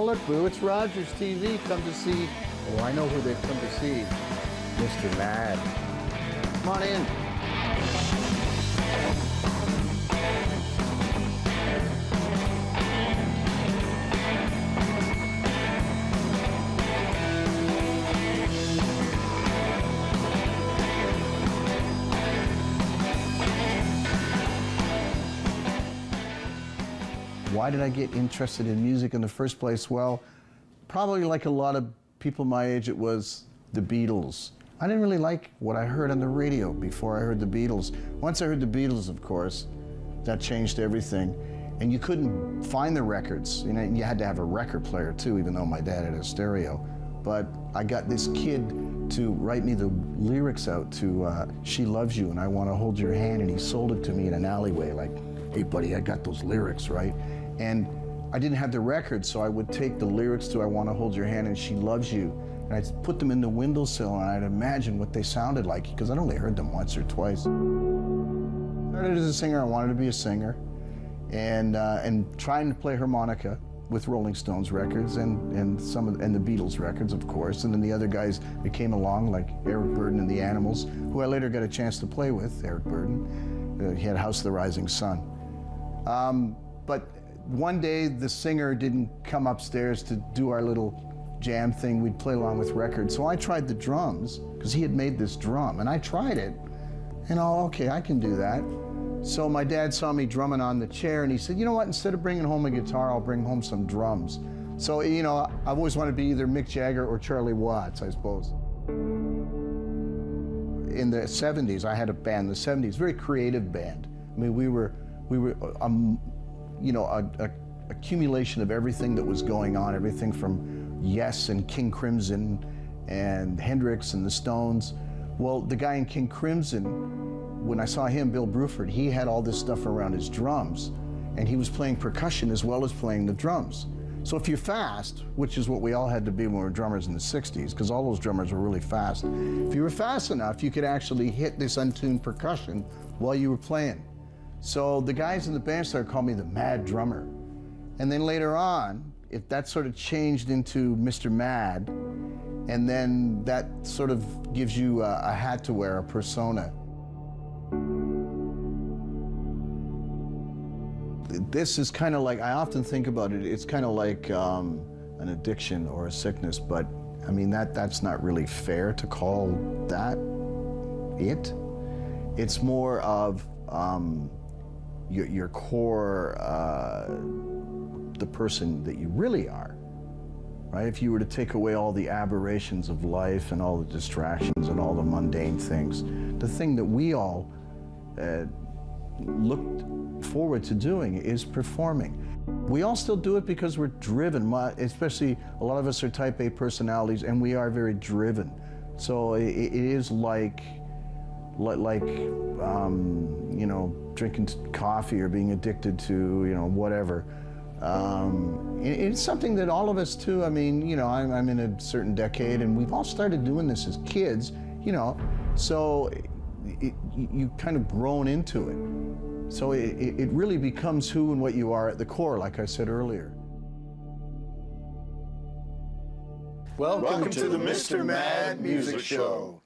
Oh, look, Boo, it's Rogers TV. Come to see. Oh, I know who they've come to see. Mr. Mad. Come on in. Why did I get interested in music in the first place? Well, probably like a lot of people my age, it was the Beatles. I didn't really like what I heard on the radio before I heard the Beatles. Once I heard the Beatles, of course, that changed everything. And you couldn't find the records. You know, you had to have a record player too, even though my dad had a stereo. But I got this kid to write me the lyrics out to She Loves You and I Want to Hold Your Hand, and he sold it to me in an alleyway like, hey buddy, I got those lyrics, right? And I didn't have the record, so I would take the lyrics to I Want to Hold Your Hand and She Loves You, and I'd put them in the windowsill and I'd imagine what they sounded like, because I'd only heard them once or twice. I started as a singer. I wanted to be a singer, and trying to play harmonica with Rolling Stones records and the Beatles records, of course, and then the other guys that came along, like Eric Burdon and the Animals, who I later got a chance to play with, Eric Burdon. He had House of the Rising Sun. But one day the singer didn't come upstairs to do our little jam thing. We'd play along with records. So I tried the drums, because he had made this drum, and I tried it. And oh, okay, I can do that. So my dad saw me drumming on the chair, and he said, you know what, instead of bringing home a guitar, I'll bring home some drums. So, you know, I've always wanted to be either Mick Jagger or Charlie Watts, I suppose. In the 70s, I had a band, the 70s, very creative band. I mean, we were you know, a accumulation of everything that was going on, everything from Yes and King Crimson and Hendrix and the Stones. Well, the guy in King Crimson, when I saw him, Bill Bruford, he had all this stuff around his drums, and he was playing percussion as well as playing the drums. So if you're fast, which is what we all had to be when we were drummers in the 60s, because all those drummers were really fast, if you were fast enough, you could actually hit this untuned percussion while you were playing. So the guys in the band started calling me the Mad Drummer. And then later on, that sort of changed into Mr. Mad, and then that sort of gives you a hat to wear, a persona. This is kind of like, I often think about it, it's kind of like an addiction or a sickness, but I mean, that's not really fair to call that it. It's more of your core, the person that you really are, right? If you were to take away all the aberrations of life and all the distractions and all the mundane things, the thing that we all looked forward to doing is performing. We all still do it because we're driven, especially a lot of us are type A personalities, and we are very driven. So it is like you know, drinking coffee or being addicted to, you know, whatever. It's something that all of us too, I mean, you know, I'm in a certain decade, and we've all started doing this as kids, you know, so you kind of grown into it. So it really becomes who and what you are at the core, like I said earlier. Welcome to the Mr. Mad Music Show.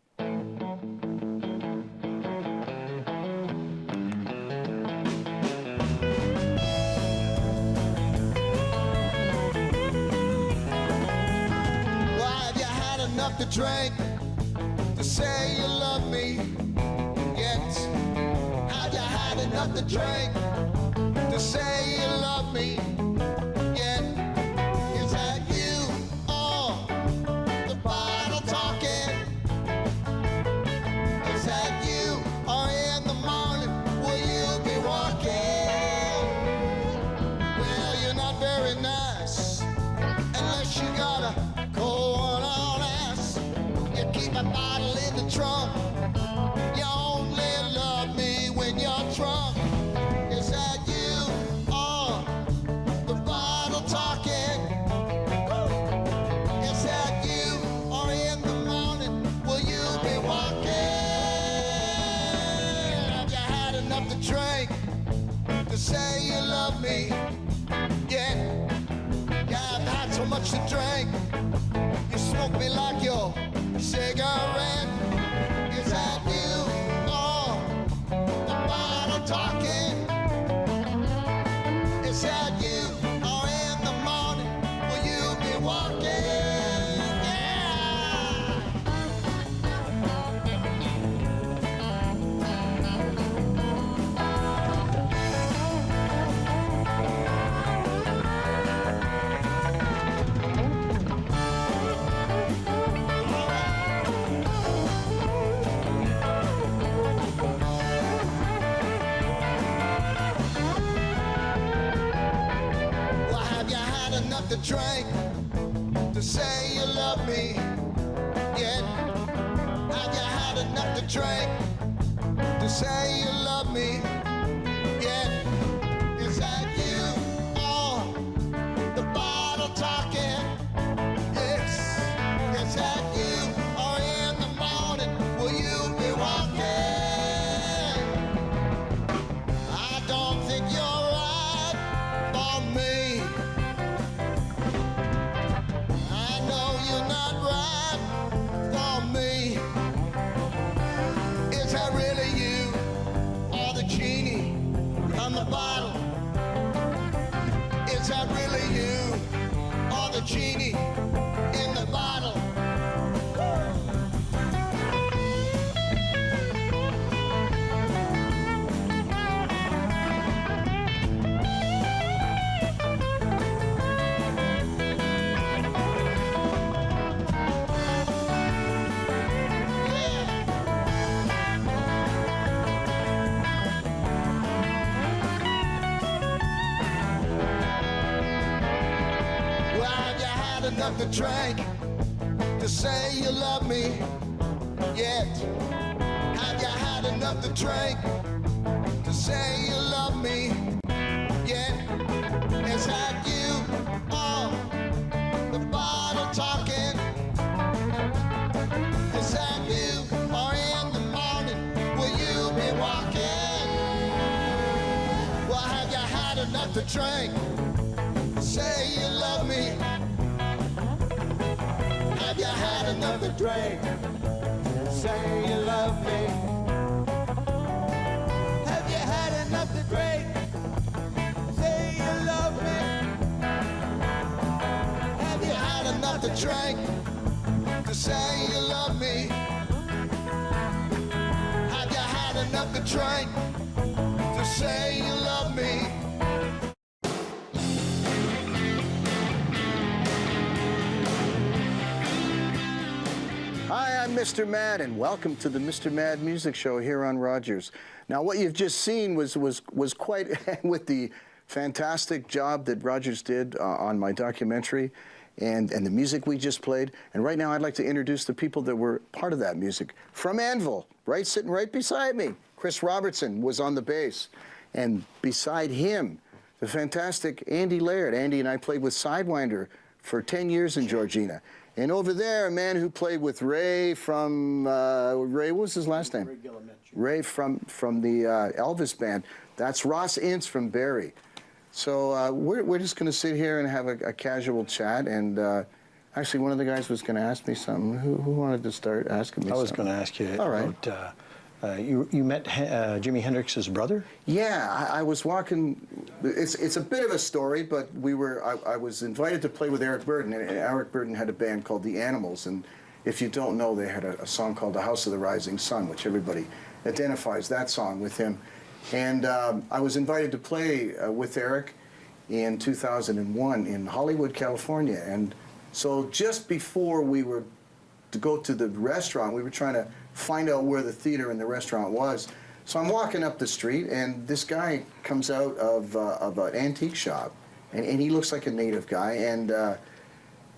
To drink, to say you love me, yes. Have you had enough to drink, to say you love me, yet? Is that you, or the bottle talking? Is that you, or in the morning will you be walking? Well, you're not very nice, unless you got a cold one on. Keep a bottle in the trunk. You only love me when you're drunk. Is that you, or the bottle talking? Is that you, or in the morning will you be walking? Have you had enough to drink, to say you love me? Yeah, I've had so much much to drink. You smoke me like your cigarette. Is that you? Oh, the bottle talking. Is that you? Or in the morning will you be walking? Yeah. Well, have you had enough to drink to say you love me yet? Have you had enough to drink to say you love me yet? Is that you? Oh, the bottle talking. Yes. Is that you? Or in the morning will you be walking? I don't think you're right for me. I know you're not right for me. Is that really you? Or the genie from the bottle? Is that really you? Or the genie in the bottle? Well, have you had enough to drink to say you love me yet? Have you had enough to drink to say you love me yet? Is that you? Oh, the bottle talking. Is that you? Or in the morning will you be walking? Well, have you had enough to drink? Say you love me. Have you had enough to drink? Say you love me. Have you had enough to drink? Say you love me. Have you had enough to drink? To say you love me. Have you had enough to drink? To say you love me. Hi, I'm Mr. Mad, and welcome to the Mr. Mad Music Show here on Rogers. Now, what you've just seen was quite with the fantastic job that Rogers did on my documentary, and the music we just played. And right now, I'd like to introduce the people that were part of that music from Anvil, sitting right beside me. Chris Robertson was on the bass, and beside him, the fantastic Andy Laird. Andy and I played with Sidewinder for 10 years in Georgina. And over there, a man who played with Ray from, Ray, what was his last name? Ray from the Elvis band. That's Ross Ince from Barrie. So we're just going to sit here and have a casual chat. And actually, one of the guys was going to ask me something. Who wanted to start asking me something? I was going to ask you All right. about, you met Jimi Hendrix's brother? Yeah, I was walking. It's a bit of a story, but I was invited to play with Eric Burdon, and Eric Burdon had a band called The Animals, and if you don't know, they had a song called The House of the Rising Sun, which everybody identifies that song with him. And I was invited to play with Eric in 2001 in Hollywood, California. And so just before we were to go to the restaurant, we were trying to find out where the theater and the restaurant was. So I'm walking up the street, and this guy comes out of an antique shop, and he looks like a native guy. And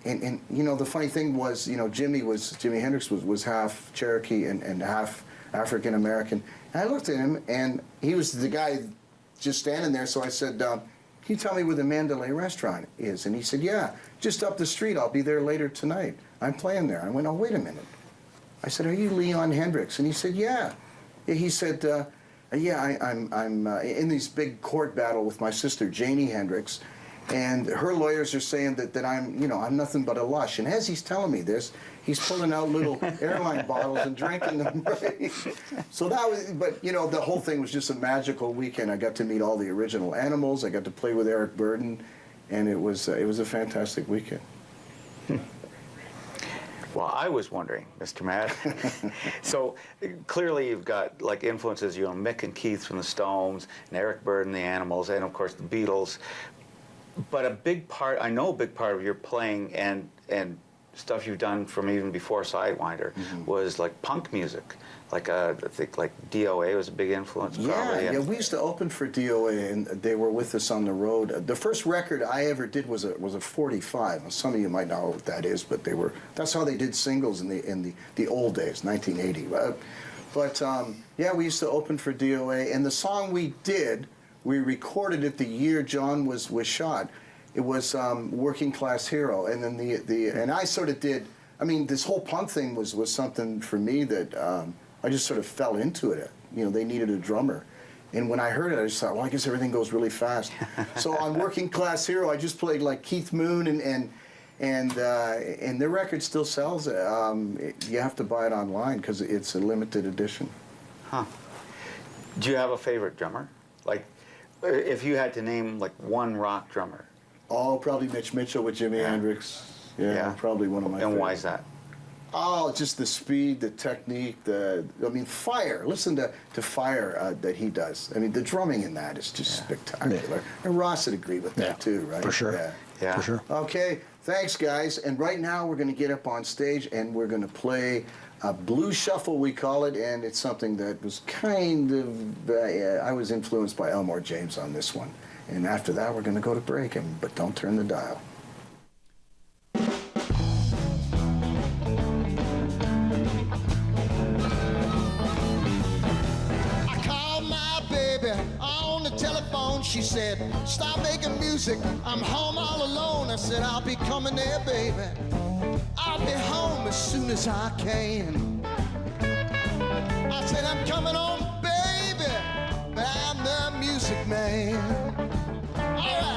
you know, the funny thing was, you know, Jimi Hendrix was half Cherokee and half African American. And I looked at him, and he was the guy just standing there. So I said, "Can you tell me where the Mandalay restaurant is?" And he said, "Yeah, just up the street. I'll be there later tonight. I'm playing there." I went, "Oh, wait a minute." I said, "Are you Leon Hendrix?" And he said, "Yeah." He said, "Yeah, I'm in this big court battle with my sister, Janie Hendrix, And her lawyers are saying that I'm, I'm nothing but a lush. And as he's telling me this, he's pulling out little airline bottles and drinking them. Right? So that was, but the whole thing was just a magical weekend. I got to meet all the original animals. I got to play with Eric Burdon, and it was a fantastic weekend. Well, I was wondering, Mr. Mad. So clearly you've got like influences, Mick and Keith from the Stones, and Eric Burdon, the Animals, and of course the Beatles. But a big part of your playing and stuff you've done from even before Sidewinder was like punk music. Like I think like DOA was a big influence. Probably. Yeah, we used to open for DOA, and they were with us on the road. The first record I ever did was a 45. Some of you might know what that is, but that's how they did singles in the old days, 1980. But yeah, we used to open for DOA, and the song we did, we recorded it the year John was shot. It was Working Class Hero, and then and I sort of did. I mean, this whole punk thing was something for me that I just sort of fell into it. They needed a drummer, and when I heard it, I just thought, well, I guess everything goes really fast. So on Working Class Hero, I just played like Keith Moon, and their record still sells. You have to buy it online because it's a limited edition. Huh. Do you have a favorite drummer? Like, if you had to name like one rock drummer. Oh, probably Mitch Mitchell with Jimi Hendrix. Yeah, probably one of my favorites. And why is that? Oh, just the speed, the technique, Fire. Listen to Fire that he does. I mean, the drumming in that is just spectacular. Yeah. And Ross would agree with that too, right? For sure. Yeah. For sure. Okay, thanks guys. And right now we're going to get up on stage and we're going to play a blues shuffle, we call it, and it's something that was kind of, I was influenced by Elmore James on this one. And after that, we're going to go to break, but don't turn the dial. She said, stop making music, I'm home all alone. I said, I'll be coming there, baby. I'll be home as soon as I can. I said, I'm coming home, baby, but I'm the music man. All right.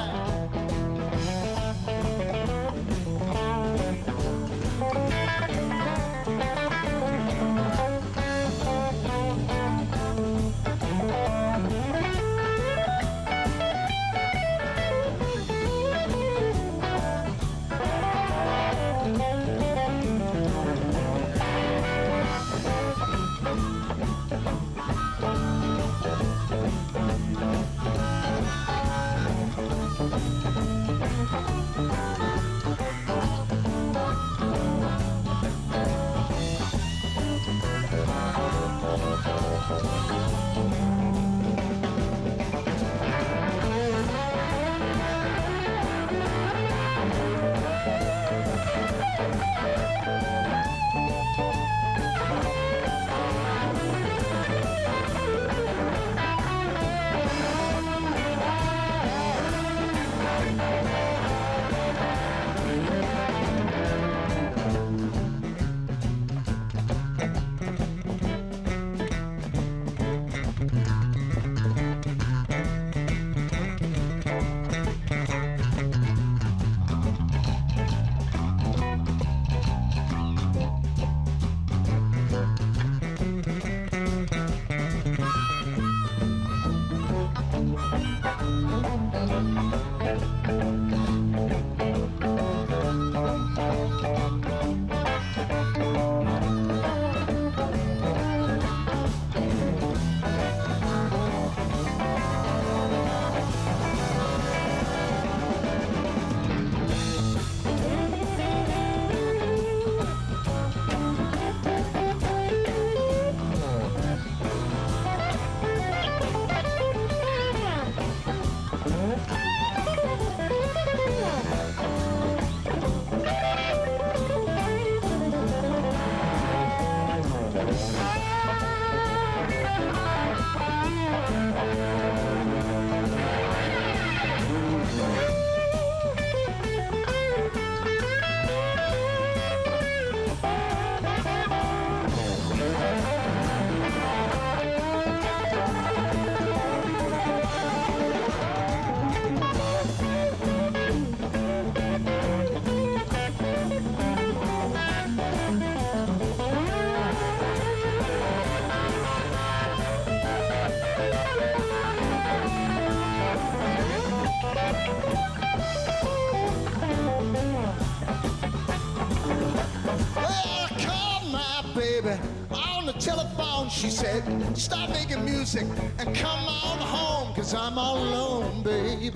She said, stop making music and come on home, 'cause I'm all alone, baby.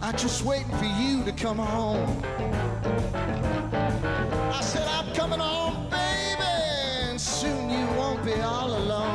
I'm just waiting for you to come home. I said, I'm coming home, baby, and soon you won't be all alone.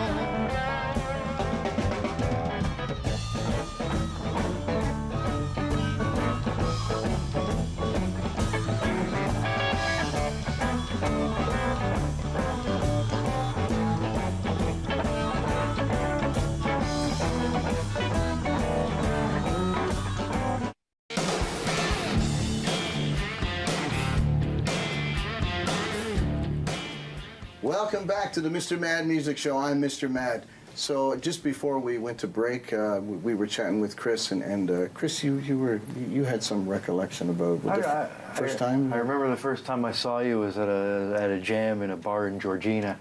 Welcome back to the Mr. Mad Music Show. I'm Mr. Mad. So just before we went to break, we were chatting with Chris, and Chris, you had some recollection about the first time. I remember the first time I saw you was at a jam in a bar in Georgina,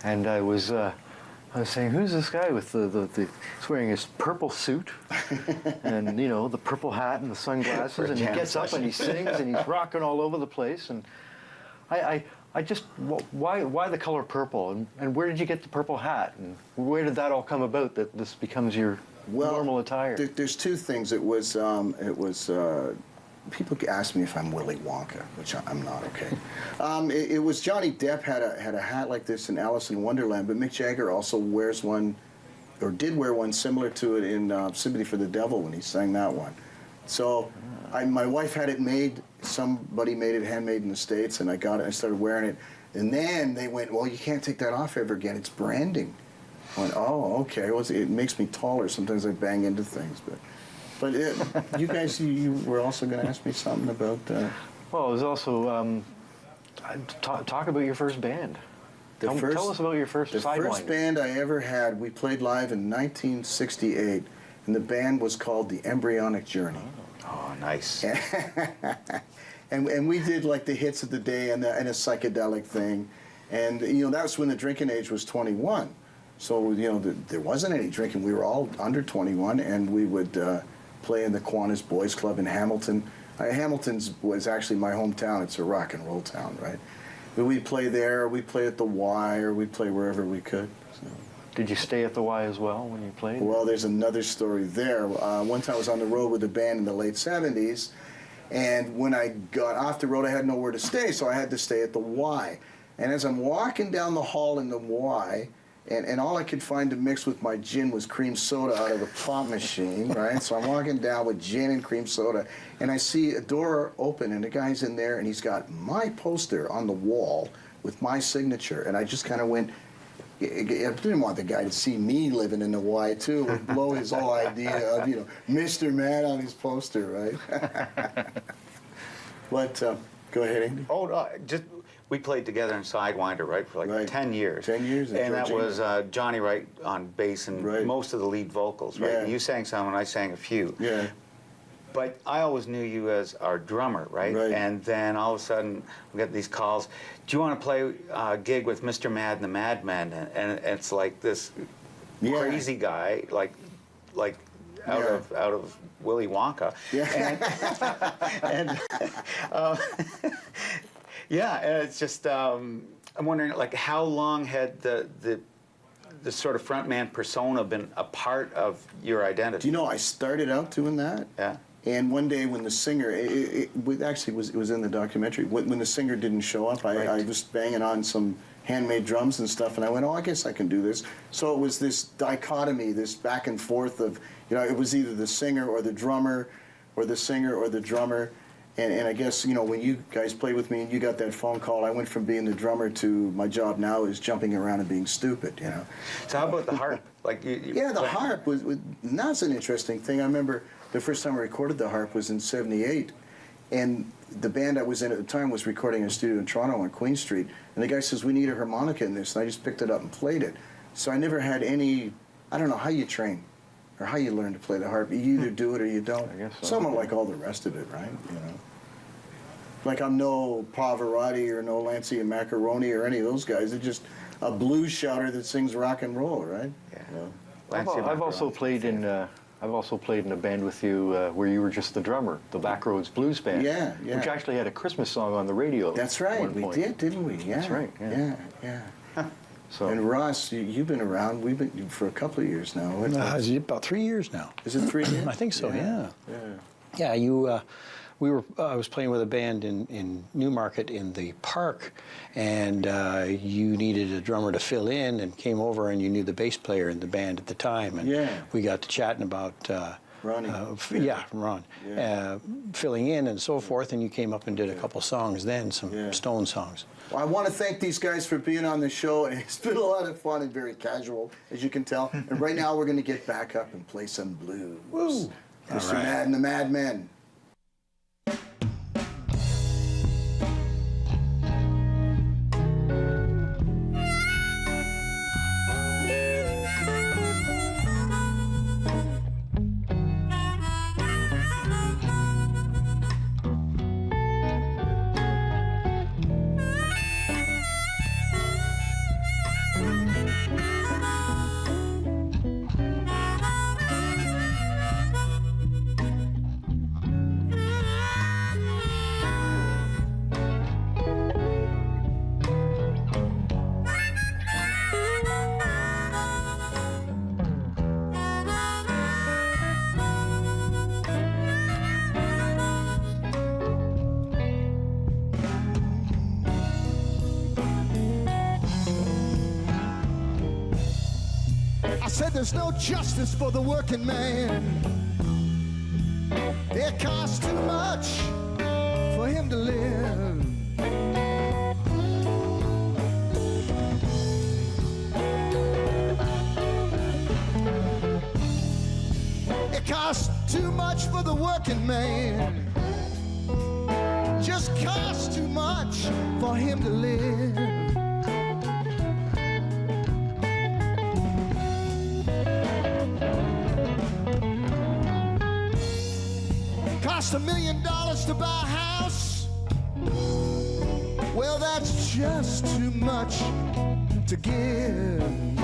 and I was saying, who's this guy with he's wearing his purple suit and the purple hat and the sunglasses, and he gets up and he sings and he's rocking all over the place, and I just, why the color purple, and where did you get the purple hat, and where did that all come about, that this becomes your normal attire? There's two things. It was people ask me if I'm Willy Wonka, which I'm not. Okay. It was Johnny Depp had a hat like this in Alice in Wonderland, but Mick Jagger also wears one, or did wear one similar to it in Sympathy for the Devil when he sang that one. So my wife had it made. Somebody made it handmade in the States, and I got it. I started wearing it, and then they went, "Well, you can't take that off ever again. It's branding." I went, "Oh, okay." Well, it makes me taller. Sometimes I bang into things, but you guys, you were also going to ask me something about. Well, it was also talk about your first band. Tell us about your first Sidewinder. The first band I ever had. We played live in 1968, and the band was called The Embryonic Journey. Oh, nice. And we did like the hits of the day and a psychedelic thing, and that was when the drinking age was 21. So there wasn't any drinking. We were all under 21, and we would play in the Kiwanis Boys Club in Hamilton. Hamilton's was actually my hometown. It's a rock and roll town, right? But we'd play there. We'd play at the Y, or we'd play wherever we could. So. Did you stay at the Y as well when you played? Well, there's another story there. One time I was on the road with a band in the late 70s, and when I got off the road, I had nowhere to stay, so I had to stay at the Y. And as I'm walking down the hall in the Y, and all I could find to mix with my gin was cream soda out of the pop machine, right? So I'm walking down with gin and cream soda, and I see a door open, and the guy's in there, and he's got my poster on the wall with my signature, and I just kind of went, I didn't want the guy to see me living in the Y too, and blow his whole idea of Mr. Mad on his poster, right? But go ahead, Andy. Oh, no, we played together in Sidewinder, right, for like 10 years. 10 years. And that was Johnny Wright on bass and most of the lead vocals, right? Yeah. And you sang some, and I sang a few. Yeah. But I always knew you as our drummer, right? And then all of a sudden, we get these calls. Do you want to play a gig with Mr. Mad and the Madmen? And it's like this crazy guy, like out of Willy Wonka. Yeah. And it's just I'm wondering, like, how long had the sort of frontman persona been a part of your identity? Do you know, I started out doing that. Yeah. And one day when the singer, it was in the documentary, when the singer didn't show up, I was banging on some handmade drums and stuff, and I went, oh, I guess I can do this. So it was this dichotomy, this back and forth of, it was either the singer or the drummer, or the singer or the drummer. And I guess, when you guys played with me and you got that phone call, I went from being the drummer to my job now is jumping around and being stupid, So how about the harp? Yeah, the harp was, that's an interesting thing. I remember the first time I recorded the harp was in '78, and the band I was in at the time was recording in a studio in Toronto on Queen Street, and the guy says, we need a harmonica in this, and I just picked it up and played it. So I never had any, I don't know how you train or how you learn to play the harp. You either do it or you don't. I guess so. Somewhat like all the rest of it, right? Like I'm no Pavarotti or no Lancey and Macaroni or any of those guys. They're just a blues shouter that sings rock and roll, right? Yeah. I've also played in a band with you where you were just the drummer, the Backroads Blues Band. Yeah. Which actually had a Christmas song on the radio. That's right. At one We point. did, didn't we? Yeah. That's right. Yeah. So And Ross, you've been around. We've been for a couple of years now. It's about 3 years now. Is it 3 years? I think so. Yeah. Yeah. Yeah. I was playing with a band in Newmarket in the park, and you needed a drummer to fill in, and came over, and you knew the bass player in the band at the time, and we got to chatting about Ronnie. Ron, Yeah. filling in and so forth, and you came up and did a couple songs then, some Stone songs. Well, I want to thank these guys for being on the show. It's been a lot of fun and very casual, as you can tell. And right now, we're going to get back up and play some blues. Woo! Mr. Mad and the Madmen. I said there's no justice for the working man. It costs too much for him to live. It costs too much for the working man. Just costs too much for him to live. Cost $1 million to buy a house. Well, that's just too much to give.